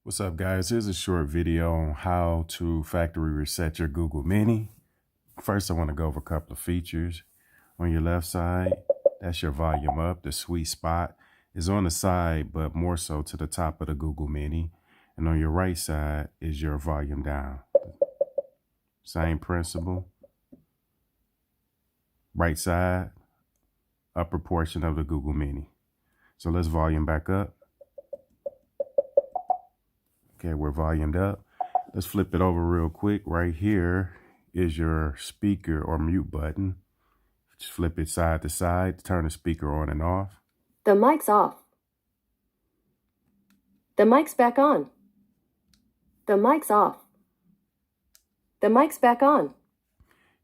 What's up, guys? Here's a short video on how to factory reset your Google Mini. First, I want to go over a couple of features. On your left side, that's your volume up. The sweet spot is on the side, but more so to the top of the Google Mini. And on your right side is your volume down. Same principle. Right side, upper portion of the Google Mini. So let's volume back up. Okay, we're volumed up. Let's flip it over real quick. Right here is your speaker or mute button. Just flip it side to side to turn the speaker on and off. The mic's off. The mic's back on. The mic's off. The mic's back on.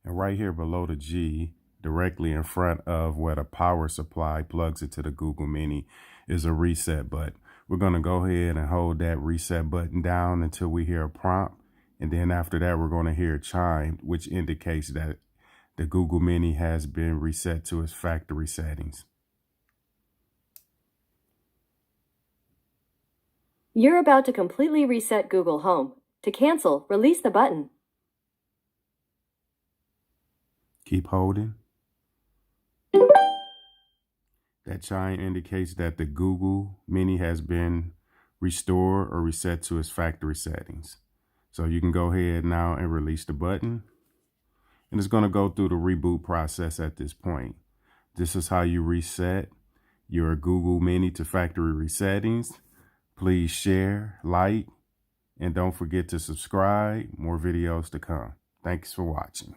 And right here below the G, directly in front of where the power supply plugs into the Google Mini, is a reset button. We're going to go ahead and hold that reset button down until we hear a prompt. And then after that, we're going to hear a chime, which indicates that the Google Mini has been reset to its factory settings. You're about to completely reset Google Home. To cancel, release the button. Keep holding. That chime indicates that the Google Mini has been restored or reset to its factory settings. So you can go ahead now and release the button. And it's going to go through the reboot process at this point. This is how you reset your Google Mini to factory resettings. Please share, like, and don't forget to subscribe. More videos to come. Thanks for watching.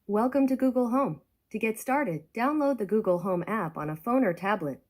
Welcome to Google Home. To get started, download the Google Home app on a phone or tablet.